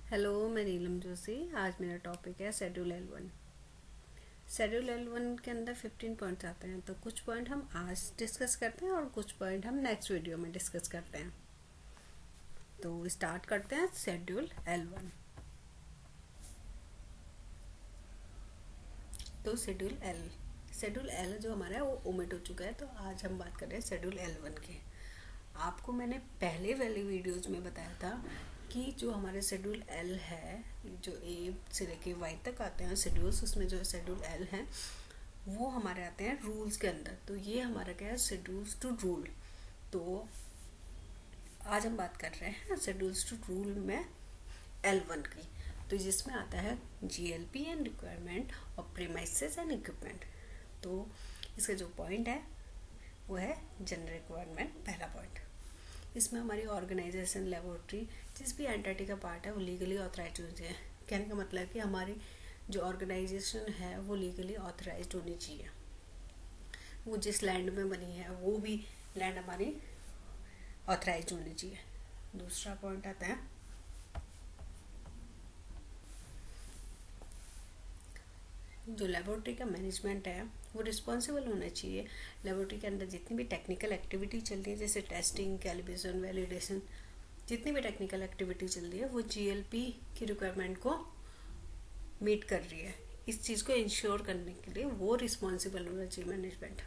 Hello, मैं नीलम जोशी। आज मेरा टॉपिक है शेड्यूल L1। शेड्यूल L1 के अंदर 15 पॉइंट्स आते हैं, तो कुछ पॉइंट हम आज डिस्कस करते हैं और कुछ पॉइंट हम नेक्स्ट वीडियो में डिस्कस करते हैं। तो स्टार्ट करते हैं शेड्यूल L1। तो शेड्यूल एल जो हमारा है वो ओमिट हो चुका है, तो आज हम बात कर रहे हैं शेड्यूल L1 की। आपको मैंने पहले वाली वीडियोज में बताया था कि जो हमारे शेड्यूल एल है, जो ए से लेके वाई तक आते हैं शेड्यूल्स, उसमें जो शेड्यूल एल है वो हमारे आते हैं रूल्स के अंदर। तो ये हमारा क्या है, शेड्यूल्स टू रूल। तो आज हम बात कर रहे हैं शेड्यूल्स टू रूल में L1 की। तो जिसमें आता है GLP एंड रिक्वायरमेंट और प्रीमाइसेस एंड इक्विपमेंट। तो इसका जो पॉइंट है वो है जनरल रिक्वायरमेंट, पहला पॉइंट। इसमें हमारी ऑर्गेनाइजेशन, लेबोरेटरी, जिस भी एंटिटी का पार्ट है वो लीगली ऑथराइज होनी चाहिए। कहने का मतलब है कि हमारी जो ऑर्गेनाइजेशन है वो लीगली ऑथराइज होनी चाहिए। वो जिस लैंड में बनी है वो भी लैंड हमारी ऑथराइज होनी चाहिए। दूसरा पॉइंट आता है जो लेबोरेटरी का मैनेजमेंट है वो रिस्पॉन्सिबल होना चाहिए। लेबोरेटरी के अंदर जितनी भी टेक्निकल एक्टिविटी चल रही है, जैसे टेस्टिंग, कैलिब्रेशन, वैलिडेशन, जितनी भी टेक्निकल एक्टिविटी चल रही है वो GLP की रिक्वायरमेंट को मीट कर रही है। इस चीज़ को इंश्योर करने के लिए वो रिस्पॉन्सिबल होना चाहिए मैनेजमेंट।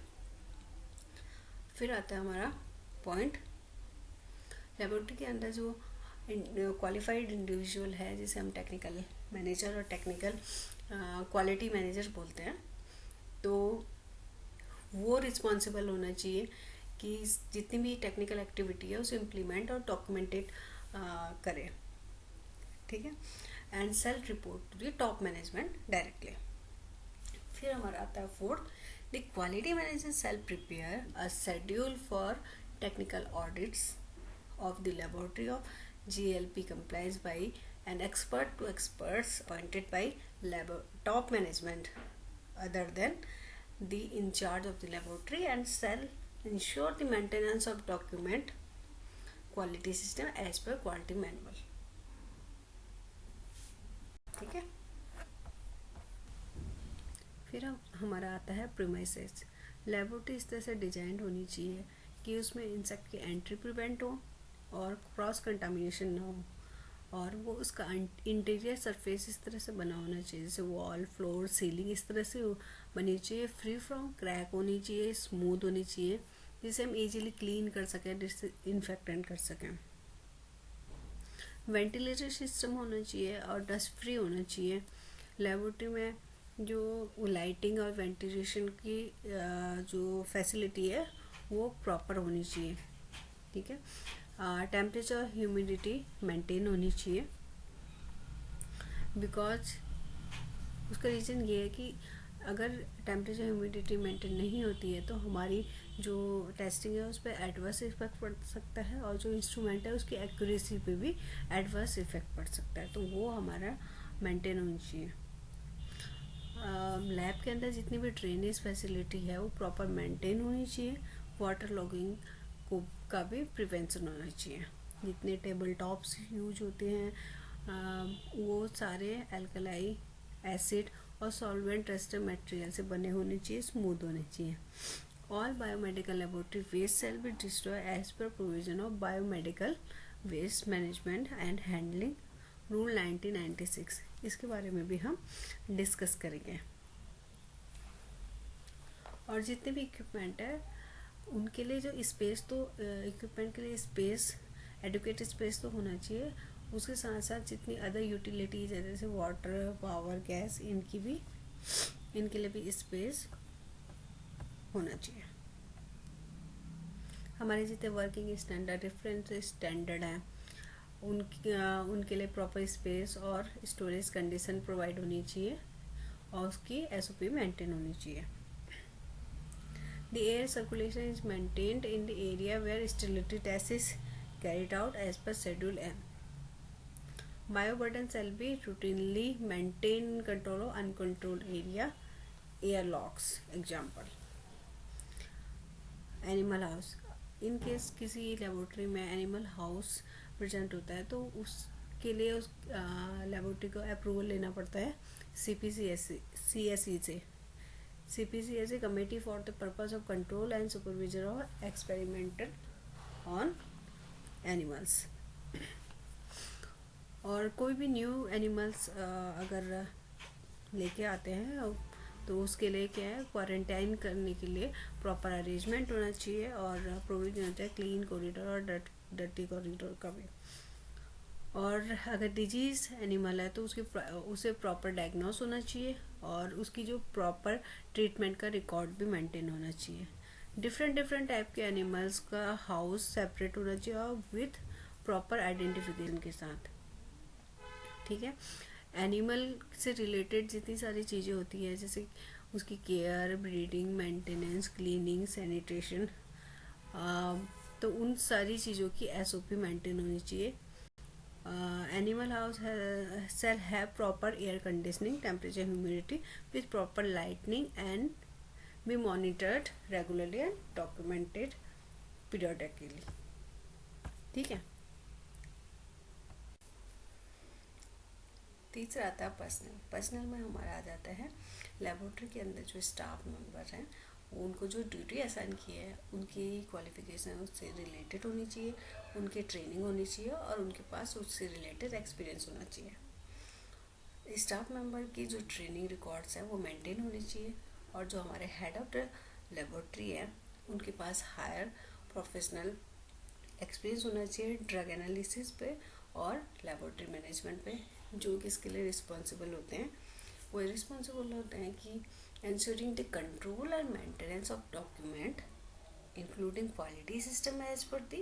फिर आता है हमारा पॉइंट, लेबोरेटरी के अंदर जो क्वालिफाइड इंडिविजुअल है, जिसे हम टेक्निकल मैनेजर और टेक्निकल क्वालिटी मैनेजर बोलते हैं, तो वो रिस्पॉन्सिबल होना चाहिए कि जितनी भी टेक्निकल एक्टिविटी है उसे इम्प्लीमेंट और डॉक्यूमेंटेड करें। ठीक है, and self report to the top management directly. फिर हमारा आता है fourth, the quality manager self prepare a schedule for technical audits of the laboratory of GLP compliance by an expert to experts appointed by top management other than the in charge of the laboratory, and shall ensure the maintenance of document quality system as per quality manual। ठीक है। फिर हमारा आता है premises. Laboratory इस तरह से design होनी चाहिए कि उसमें इंसेक्ट की एंट्री प्रिवेंट हो और क्रॉस कंटामिनेशन ना हो, और वो उसका इंटीरियर सरफेस इस तरह से बना होना चाहिए, जैसे वॉल, फ्लोर, सीलिंग इस तरह से बनी चाहिए, फ्री फ्रॉम क्रैक होनी चाहिए, स्मूथ होनी चाहिए, जिसे हम इजीली क्लीन कर सकें, डिसइंफेक्टेंट कर सकें। वेंटिलेटर सिस्टम होना चाहिए और डस्ट फ्री होना चाहिए। लेबोरेटरी में जो लाइटिंग और वेंटिलेशन की जो फैसिलिटी है वो प्रॉपर होनी चाहिए। ठीक है। टेम्परेचर और ह्यूमिडिटी मेंटेन होनी चाहिए, बिकॉज उसका रीज़न ये है कि अगर टेम्परेचर ह्यूमिडिटी मेंटेन नहीं होती है तो हमारी जो टेस्टिंग है उस पर एडवर्स इफेक्ट पड़ सकता है, और जो इंस्ट्रूमेंट है उसकी एक्यूरेसी पे भी एडवर्स इफेक्ट पड़ सकता है। तो वो हमारा मेंटेन होनी चाहिए। लैब के अंदर जितनी भी ड्रेनेज फैसिलिटी है वो प्रॉपर मेंटेन होनी चाहिए। वाटर लॉगिंग को का भी प्रिवेंशन होना चाहिए। जितने टेबल टॉप्स यूज होते हैं वो सारे एल्कलाई, एसिड और सॉल्वेंट रेजिस्टेंट मटेरियल से बने होने चाहिए, स्मूथ होने चाहिए। All biomedical laboratory waste shall be destroy as per provision of biomedical waste management and handling rule 1996। इसके बारे में भी हम डिस्कस करेंगे। और जितने भी इक्विपमेंट है उनके लिए जो स्पेस, तो इक्विपमेंट के लिए स्पेस, एडुकेट स्पेस तो होना चाहिए। उसके साथ साथ जितनी अदर यूटिलिटीज है, जैसे वाटर, पावर, गैस, इनके लिए भी स्पेस होना चाहिए। हमारे जितने वर्किंग स्टैंडर्ड, रेफरेंस स्टैंडर्ड हैं, उनके लिए प्रॉपर स्पेस और स्टोरेज कंडीशन प्रोवाइड होनी चाहिए, और उसकी SOP मेंटेन होनी चाहिए। The air circulation is maintained in the area where sterility test is carried out as per Schedule M. Bioburden shall be routinely maintained in control of uncontrolled area, airlocks. Example, animal house. In case किसी laboratory में animal house present होता है तो के लिए उस laboratory को approval लेना पड़ता है CPCSE से। CPCSE committee for the purpose of control and supervision of experimental on animals. और कोई भी न्यू एनिमल्स अगर लेके आते हैं तो उसके लिए क्या है, क्वारंटाइन करने के लिए प्रॉपर अरेंजमेंट होना चाहिए और प्रोविजन होता है क्लीन कॉरिडोर और डर्टी कॉरिडोर का भी। और अगर डिजीज़ एनिमल है तो उसे प्रॉपर डायग्नोस होना चाहिए और उसकी जो प्रॉपर ट्रीटमेंट का रिकॉर्ड भी मेंटेन होना चाहिए। डिफरेंट टाइप के एनिमल्स का हाउस सेपरेट होना चाहिए और विथ प्रॉपर आइडेंटिफिकेशन के साथ, ठीक है। एनिमल से रिलेटेड जितनी सारी चीज़ें होती हैं, जैसे उसकी care, breeding, maintenance, cleaning, sanitation, तो उन सारी चीज़ों की SOP मेंटेन होनी चाहिए। Animal house shall have proper air conditioning, temperature, humidity with proper lightning and be monitored regularly and documented periodically, ठीक है। तीसरा आता है पर्सनल में हमारा आ जाता है लेबोरेटरी के अंदर जो स्टाफ मेंबर हैं उनको जो ड्यूटी असाइन की है उनकी क्वालिफिकेशन उससे रिलेटेड होनी चाहिए, उनकी ट्रेनिंग होनी चाहिए और उनके पास उससे रिलेटेड एक्सपीरियंस होना चाहिए। स्टाफ मेंबर की जो ट्रेनिंग रिकॉर्ड्स हैं वो मेंटेन होनी चाहिए और जो हमारे हेड ऑफ द लेबोरेटरी है उनके पास हायर प्रोफेशनल एक्सपीरियंस होना चाहिए ड्रग एनालिसिस पे और लेबोरेटरी मैनेजमेंट पे। जो किसके लिए रिस्पॉन्सिबल होते हैं, वो रिस्पॉन्सिबल होते हैं कि ensuring the control and maintenance of document including quality system as per the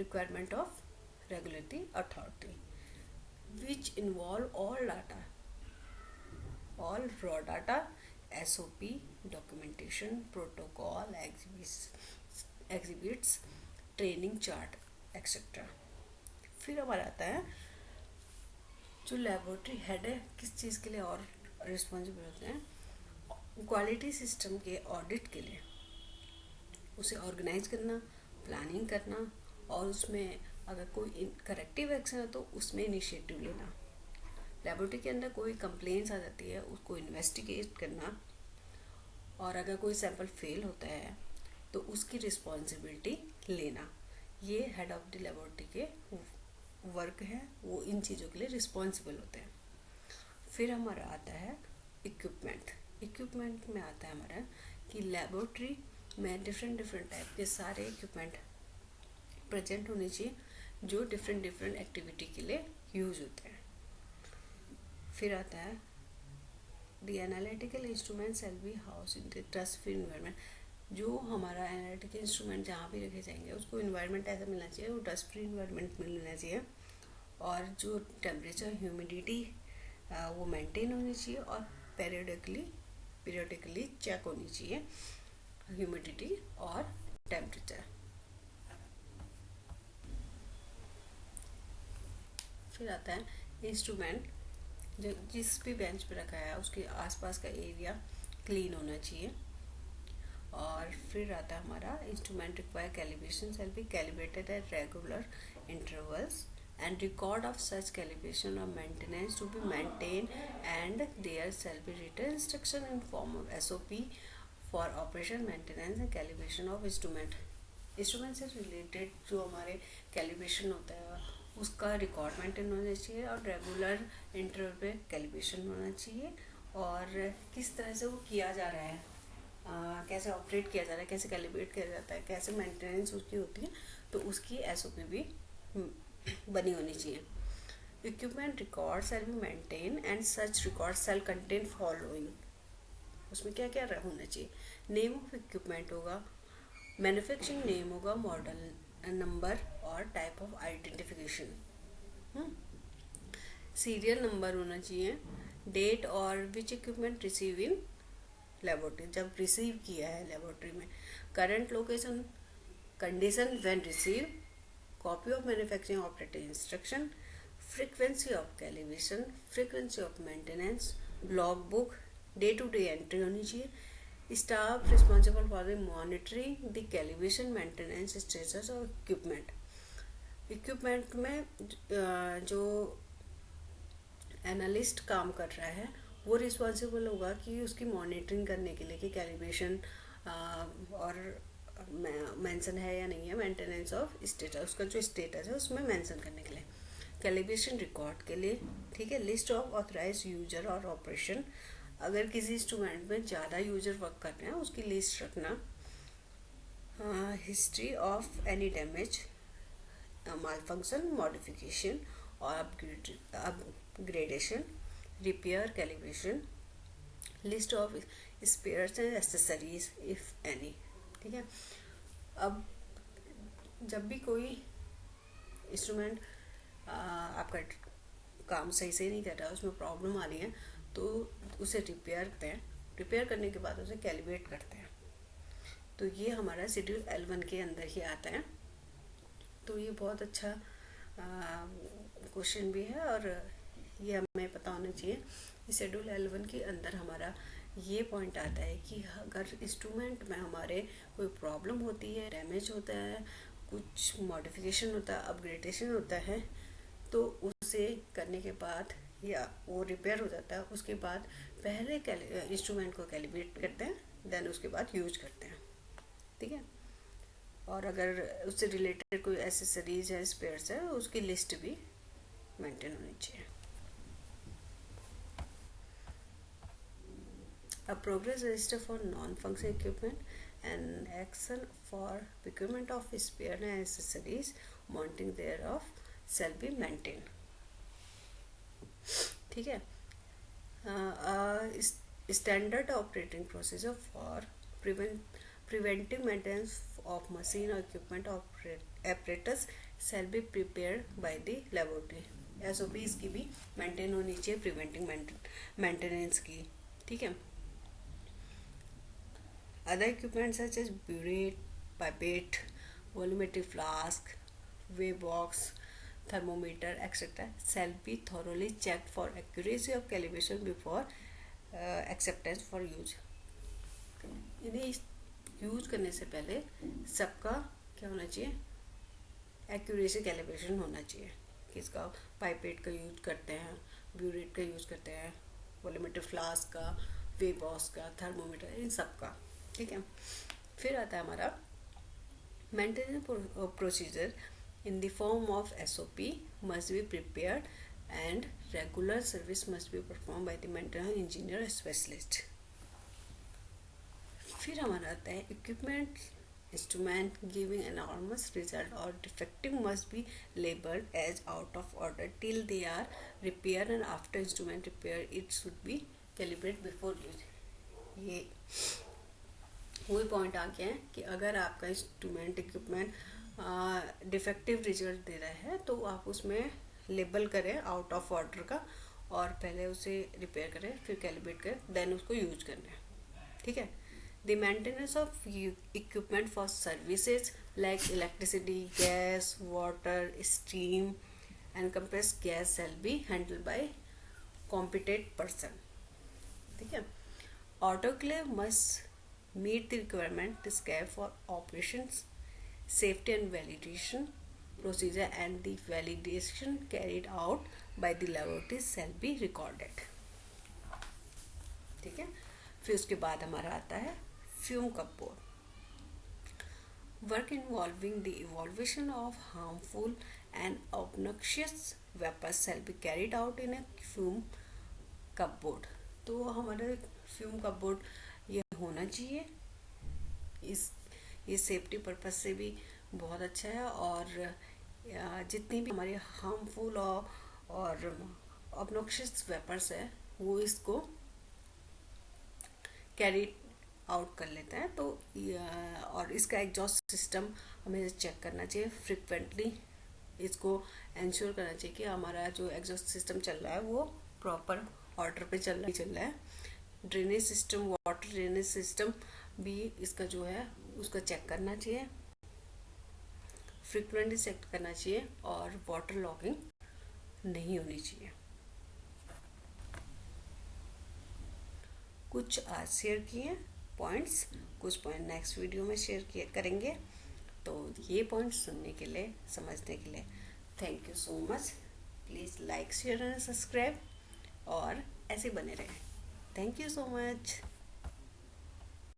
requirement of regulatory authority, which involve all raw data, SOP, documentation, protocol, exhibits, training chart, etc. फिर हमारा आता है जो लेबोरेटरी हेड है किस चीज़ के लिए और रिस्पॉन्सिबल होते हैं, क्वालिटी सिस्टम के ऑडिट के लिए, उसे ऑर्गेनाइज करना, प्लानिंग करना और उसमें अगर कोई करेक्टिव एक्शन है तो उसमें इनिशिएटिव लेना। लेबोरेटरी के अंदर कोई कंप्लेंट्स आ जाती है उसको इन्वेस्टिगेट करना और अगर कोई सैंपल फेल होता है तो उसकी रिस्पॉन्सिबिलिटी लेना। ये हेड ऑफ द लेबोरेटरी के वर्क है, वो इन चीज़ों के लिए रिस्पॉन्सिबल होते हैं। फिर हमारा आता है इक्विपमेंट में आता है हमारा कि लेबोरेटरी में डिफरेंट टाइप के सारे इक्विपमेंट प्रेजेंट होने चाहिए जो डिफरेंट एक्टिविटी के लिए यूज होते हैं। फिर आता है the analytical instrument shall be house in the dust free environment. जो हमारा एनालिटिकल इंस्ट्रूमेंट जहाँ भी रखे जाएंगे उसको इन्वायरमेंट ऐसा मिलना चाहिए, वो डस्ट फ्री इन्वायरमेंट मिलना चाहिए और जो टेम्परेचर, ह्यूमिडिटी वो मेंटेन होनी चाहिए और पीरियडिकली चेक होनी चाहिए ह्यूमिडिटी और टेम्परेचर। फिर आता है इंस्ट्रूमेंट, जो जिस भी बेंच पे रखा है उसके आसपास का एरिया क्लीन होना चाहिए। और फिर आता है हमारा instrument require calibration shall be calibrated at regular intervals and record of such calibration or maintenance to be maintained, and there shall be written instruction in form of SOP for operation, maintenance and calibration of instrument से related जो हमारे calibration होता है उसका record maintain होना चाहिए और regular interval पे कैलिब्रेशन होना चाहिए और किस तरह से वो किया जा रहा है, कैसे ऑपरेट किया जा रहा है, कैसे कैलिब्रेट किया जाता है, कैसे मेंटेनेंस उसकी होती है, तो उसकी SOP भी बनी होनी चाहिए। Equipment record shall be maintain and such record shall contain following. उसमें क्या क्या होना चाहिए, नेम ऑफ इक्विपमेंट होगा, मैन्युफैक्चरिंग नेम होगा, मॉडल नंबर और type of identification, serial number होना चाहिए, डेट और which equipment receive in laboratory, जब रिसीव किया है लेबोरेटरी में, current location, condition when receive, copy of manufacturing operating instruction, frequency of calibration, frequency of maintenance, log book, day to day entry होनी चाहिए, staff responsible for the monitoring the calibration maintenance status of equipment, equipment में जो analyst काम कर रहा है वो responsible होगा कि उसकी मॉनिटरिंग करने के लिए कि कैलिब्रेशन और मेंशन है या नहीं है, मेंटेनेंस ऑफ स्टेटस, उसका जो स्टेटस है उसमें मेंशन करने के लिए, कैलिब्रेशन रिकॉर्ड के लिए, ठीक है, लिस्ट ऑफ ऑथराइज यूजर और ऑपरेशन, अगर किसी इंस्ट्रूमेंट में ज़्यादा यूजर वर्क कर रहे हैं उसकी लिस्ट रखना, history of any damage, malfunction, modification और upgradation, repair, calibration, list of spares and accessories if any. ठीक है, अब जब भी कोई इंस्ट्रूमेंट आपका काम सही से नहीं कर रहा है, उसमें प्रॉब्लम आ रही है, तो उसे रिपेयर करते हैं, रिपेयर करने के बाद उसे कैलिब्रेट करते हैं। तो ये हमारा शेड्यूल L1 के अंदर ही आता है। तो ये बहुत अच्छा क्वेश्चन भी है और ये हमें पता होना चाहिए। इस शेड्यूल L1 के अंदर हमारा ये पॉइंट आता है कि अगर इंस्ट्रूमेंट में हमारे कोई प्रॉब्लम होती है, डैमेज होता है, कुछ मॉडिफिकेशन होता है, अपग्रेडेशन होता है, तो उसे करने के बाद या वो रिपेयर हो जाता है, उसके बाद पहले इंस्ट्रूमेंट को कैलिब्रेट करते हैं, देन उसके बाद यूज करते हैं। ठीक है, और अगर उससे रिलेटेड कोई एसेसरीज है, स्पेयर्स है, उसकी लिस्ट भी मेंटेन होनी चाहिए। A progress register for non-functional equipment and action for procurement of spare and accessories, mounting thereof shall be maintained. ठीक है, standard operating procedure for preventive maintenance of machine or equipment apparatus shall be prepared by the laboratory. SOP इसकी भी maintain होनी चाहिए, preventive maintenance की। ठीक है, other equipment such as burette, pipette, volumetric flask, weigh box, thermometer, etc. shall be thoroughly checked for accuracy of calibration before acceptance for use. इन्हें use करने से पहले सबका क्या होना चाहिए, एक्यूरेसी कैलिब्रेशन होना चाहिए। किसका, पाइपेट का यूज करते हैं, ब्यूरेट का यूज करते हैं, वॉल्यूमेट्रिक फ्लास्क का, वे बॉक्स का, थर्मोमीटर, इन सब का। ठीक है, फिर आता है हमारा maintenance procedure in the form of SOP must be prepared and regular service must be perform by the maintenance engineer specialist. फिर हमारा आता है equipment instrument giving enormous result or defective must be labeled as out of order till they are repaired, and after instrument repair it should be calibrated before use. ये वही point आ गया है कि अगर आपका इंस्ट्रूमेंट इक्विपमेंट डिफेक्टिव रिजल्ट दे रहा है तो आप उसमें लेबल करें आउट ऑफ ऑर्डर का, और पहले उसे रिपेयर करें, फिर कैलिब्रेट करें, देन उसको यूज करना है। ठीक है, the maintenance of equipment for services like electricity, gas, water, steam and compressed gas shall be handled by competent person. ठीक है, autoclave must meet the requirement prescribed for operations, safety and validation procedure, and the validation carried out by the laboratories shall be recorded. ठीक है, फिर उसके बाद हमारा आता है fume cupboard, work involving the evolution of harmful and obnoxious vapours shall be carried out in a fume cupboard. तो हमारा फ्यूम कपबोर्ड ये होना चाहिए, ये सेफ्टी पर्पज से भी बहुत अच्छा है, और जितनी भी हमारी हार्मफुल और ऑब्नॉक्शियस वेपर्स है वो इसको कैरी आउट कर लेता है। तो और इसका एग्जॉस्ट सिस्टम हमें चेक करना चाहिए फ्रिक्वेंटली, इसको इंश्योर करना चाहिए कि हमारा जो एग्जॉस्ट सिस्टम चल रहा है वो प्रॉपर ऑर्डर पे चल रहा है। Drainage system, water drainage system भी इसका जो है उसका चेक करना चाहिए, फ्रिक्वेंटली चेक करना चाहिए, और वाटर लॉगिंग नहीं होनी चाहिए। कुछ आज शेयर किए पॉइंट्स, कुछ पॉइंट नेक्स्ट वीडियो में शेयर करेंगे। तो ये पॉइंट सुनने के लिए, समझने के लिए thank you so much. Please like share and subscribe और ऐसे बने रहें। Thank you so much.